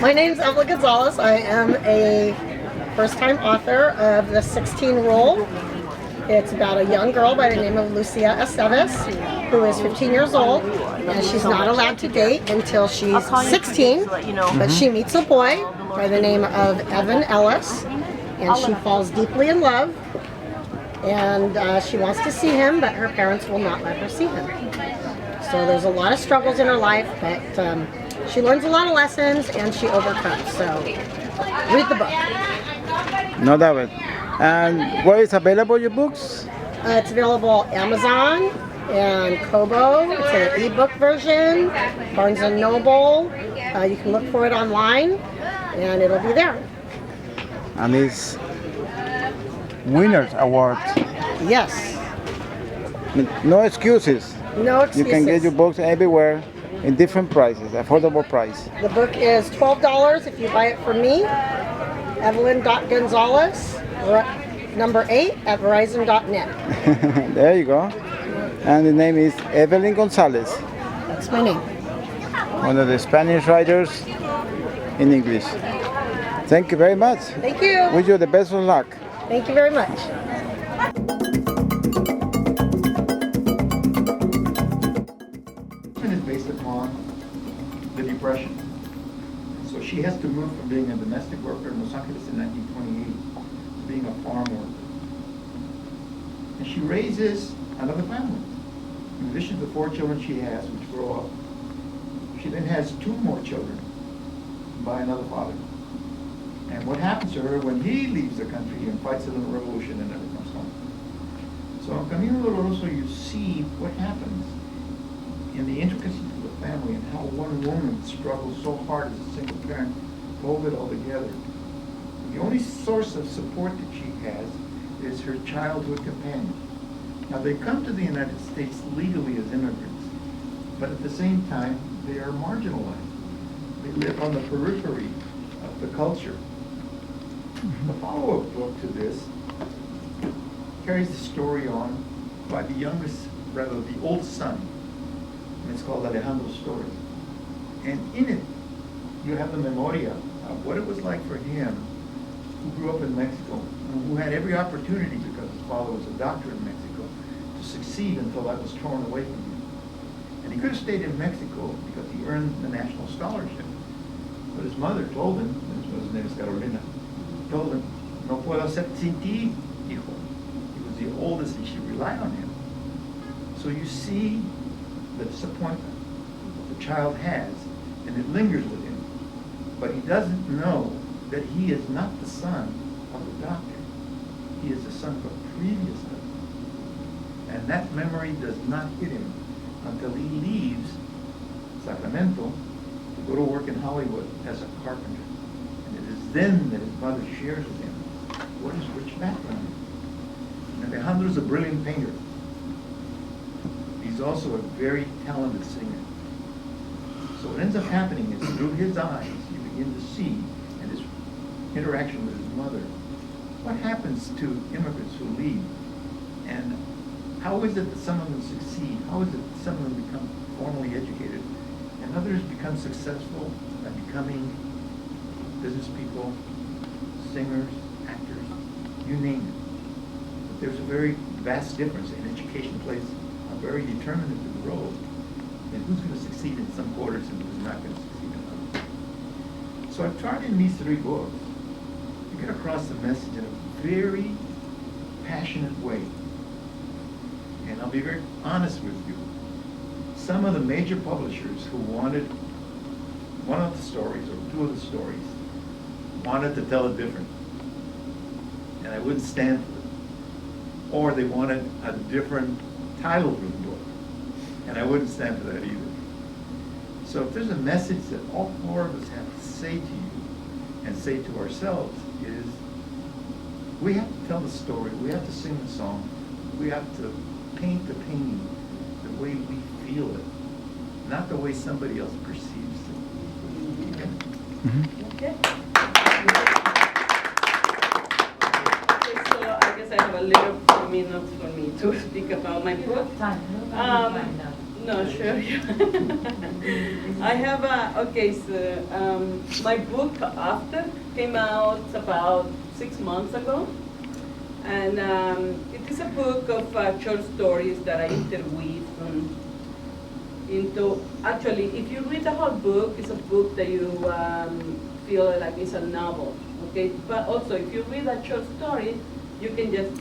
My name is Evelyn Gonzalez. I am a first-time author of The 16 Rule. It's about a young girl by the name of Lucia Esteves, who is 15 years old, and she's not allowed to date until she's 16, but she meets a boy by the name of Evan Ellis, and she falls deeply in love, and she wants to see him, but her parents will not let her see him. So there's a lot of struggles in her life, but she learns a lot of lessons and she overcomes. So read the book. No doubt. And where is available your books? It's available Amazon and Kobo. It's an ebook version, Barnes & Noble. You can look for it online and it'll be there. And it's Winners Award. Yes. No excuses. No excuses. You can get your books everywhere in different prices, affordable price. The book is $12 if you buy it from me, Evelyn.Gonzalez, number 8 at Verizon.net. There you go. And the name is Evelyn Gonzalez. That's my name. One of the Spanish writers in English. Thank you very much. Thank you. Wish you the best of luck. Thank you very much. Is based upon the Depression. So she has to move from being a domestic worker in Los Angeles in 1928 to being a farm worker. And she raises another family. In addition to the 4 children she has, which grow up, she then has 2 more children by another father. And what happens to her when he leaves the country and fights a little revolution and never comes home? So in Camino Doloroso you see what happens in the intricacies of the family and how one woman struggles so hard as a single parent to hold it all together. The only source of support that she has is her childhood companion. Now they come to the United States legally as immigrants, but at the same time they are marginalized. They live on the periphery of the culture. The follow-up book to this carries the story on by the youngest, rather the oldest son. And it's called Alejandro's story. And in it, you have the memoria of what it was like for him, who grew up in Mexico, and who had every opportunity, because his father was a doctor in Mexico, to succeed until that was torn away from him. And he could have stayed in Mexico because he earned the national scholarship. But his mother told him, his name is Carolina, told him, no puedo ser sin ti, hijo. He was the oldest and she relied on him. So you see the disappointment the child has, and it lingers with him. But he doesn't know that he is not the son of the doctor. He is the son of a previous husband. And that memory does not hit him until he leaves Sacramento to go to work in Hollywood as a carpenter. And it is then that his mother shares with him what his rich background is. And Alejandro is a brilliant painter. He's also a very talented singer. So what ends up happening is through his eyes, you begin to see, and his interaction with his mother, what happens to immigrants who leave, and how is it that some of them succeed? How is it that some of them become formally educated, and others become successful by becoming business people, singers, actors, you name it. But there's a very vast difference, and education plays a very determinative role in who's going to succeed in some quarters and who's not going to succeed in others. So I've tried in these 3 books to get across the message in a very passionate way. And I'll be very honest with you. Some of the major publishers who wanted one of the stories or 2 of the stories wanted to tell it different. And I wouldn't stand for it. Or they wanted a different title for the book. And I wouldn't stand for that either. So if there's a message that all 4 of us have to say to you and say to ourselves is, we have to tell the story, we have to sing the song, we have to paint the painting the way we feel it, not the way somebody else perceives it. Okay? Mm-hmm. Okay. So I guess guess I have a little few minutes for me to speak about my book. No, sure. I have okay, so my book After came out about 6 months ago. And it is a book of short stories that I interweave into, actually, if you read the whole book, it's a book that you feel like it's a novel, okay? But also, if you read a short story, you can just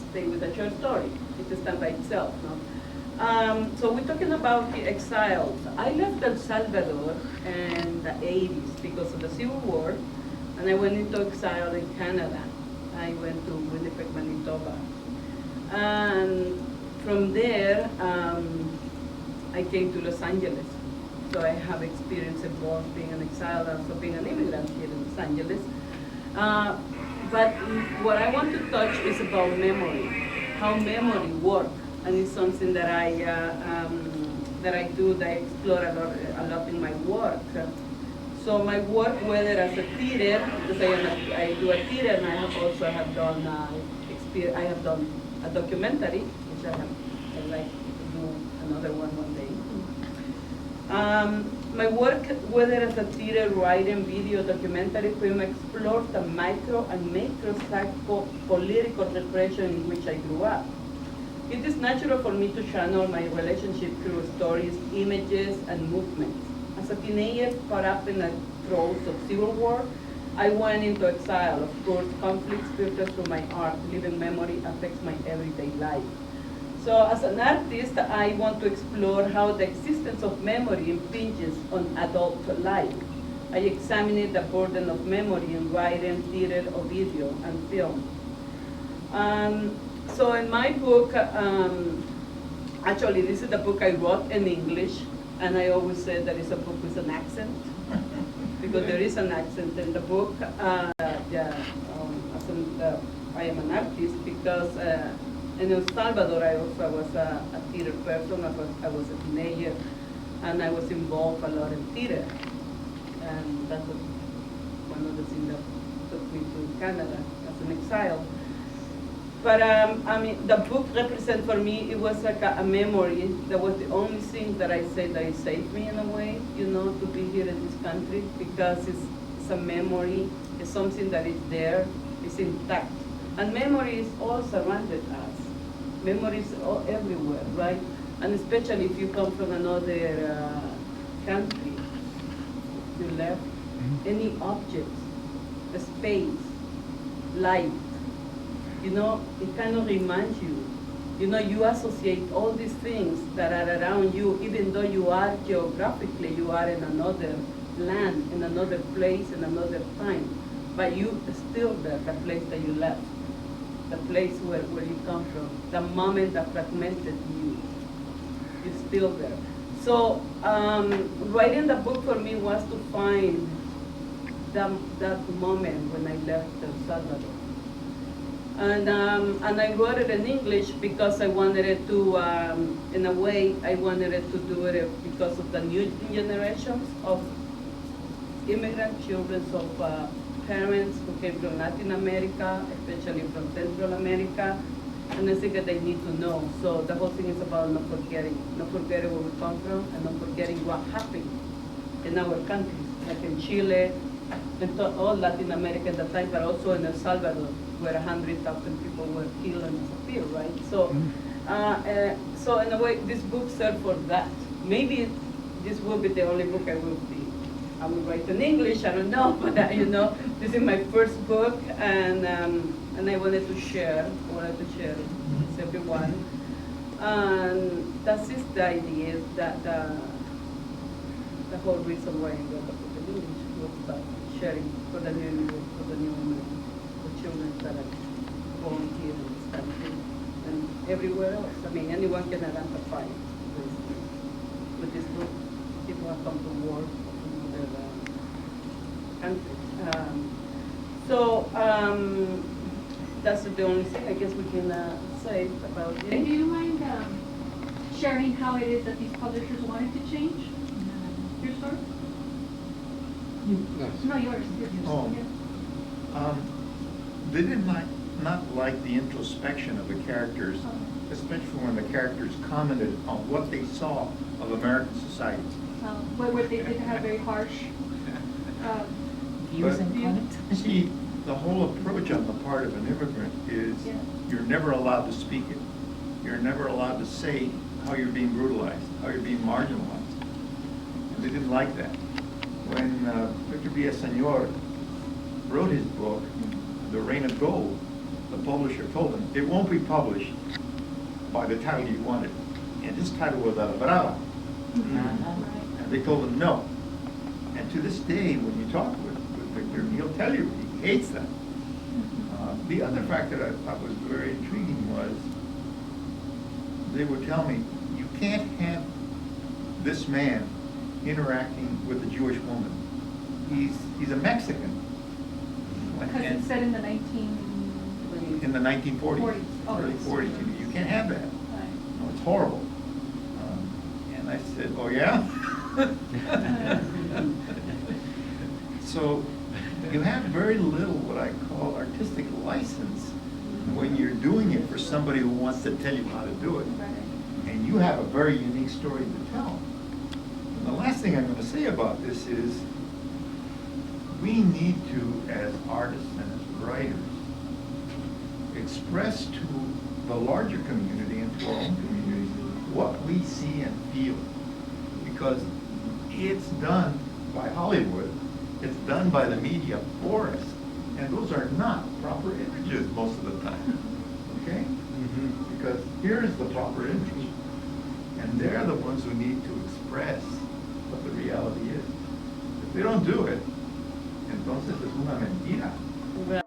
stay with a short story. It stands by itself, no? So we're talking about the exiles. I left El Salvador in the 80s because of the Civil War, and I went into exile in Canada. I went to Winnipeg, Manitoba. And from there, I came to Los Angeles. So I have experience in both being an exile and also being an immigrant here in Los Angeles. But what I want to touch is about memory, how memory works. And it's something that I do, that I explore a lot in my work. So my work, whether as a theater, because I do a theater, and I have done I have done a documentary, which I'd like to do another one day. My work, whether as a theater, writing, video, documentary film, explores the micro and macro political repression in which I grew up. It is natural for me to channel my relationship through stories, images, and movements. As a teenager caught up in the throes of civil war, I went into exile. Of course, conflicts filtered through my art, living memory affects my everyday life. So as an artist, I want to explore how the existence of memory impinges on adult life. I examine the burden of memory in writing, theater, or video, and film. So in my book, actually this is the book I wrote in English, and I always say that it's a book with an accent, because there is an accent in the book. I am an artist because in El Salvador I also was a theater person. I was a teenager, and I was involved a lot in theater, and that was one of the things that took me to Canada as an exile. But I mean, the book represents for me, it was like a memory. That was the only thing that I say that it saved me in a way, you know, to be here in this country, because it's a memory, it's something that is there, it's intact. And memory is all surrounded us. Memory is all everywhere, right? And especially if you come from another country, you left, any object, a space, light, you know, it kind of reminds you. You know, you associate all these things that are around you, even though you are geographically, you are in another land, in another place, in another time. But you still there, the place that you left, the place where you come from, the moment that fragmented you, you're still there. So writing the book for me was to find that moment when I left El Salvador. And I wrote it in English because I wanted it to, in a way, I wanted it to do it because of the new generations of immigrant children, of parents who came from Latin America, especially from Central America, and I think that they need to know. So the whole thing is about not forgetting where we come from, and not forgetting what happened in our countries, like in Chile, and all Latin America at the time, but also in El Salvador, where 100,000 people were killed and disappeared, right? So, so in a way, this book served for that. Maybe this will be the only book I will write in English. I don't know, but you know, this is my first book, and I wanted to share it with everyone. And that's just the idea, that the whole reason why I wrote the book in English was about sharing for the new children that are born here in this country and everywhere else. I mean, anyone can identify with this book. People have come to work in other countries. That's the only thing I guess we can say about it. Do you mind sharing how it is that these publishers wanted to change your story? Yes. No, yours. Oh. They didn't like, not like the introspection of the characters, especially when the characters commented on what they saw of American society. What they did have very harsh Views and But, comments. See, the whole approach on the part of an immigrant is Yeah. you're never allowed to speak it. You're never allowed to say how you're being brutalized, how you're being marginalized. And they didn't like that. When Victor Villaseñor wrote his book, The Reign of Gold, the publisher told him, it won't be published by the title you wanted. And his title was La Brava. And they told him no. And to this day, when you talk with Victor, he'll tell you he hates that. The other fact that I thought was very intriguing was they would tell me, you can't have this man interacting with a Jewish woman. He's a Mexican. because And it's set in the 19. in the 1940s, 40s. Oh, early yes. 40s, you can't have that. Right. No, it's horrible. And I said, oh yeah? So you have very little what I call artistic license when you're doing it for somebody who wants to tell you how to do it. Right. And you have a very unique story to tell. And the last thing I'm going to say about this is we need to, as artists and as writers, express to the larger community and to our own communities what we see and feel. Because it's done by Hollywood, it's done by the media for us, and those are not proper images most of the time, okay? Because here's the proper image, and they're the ones who need to express what the reality is. If they don't do it, entonces es una mentira. Well,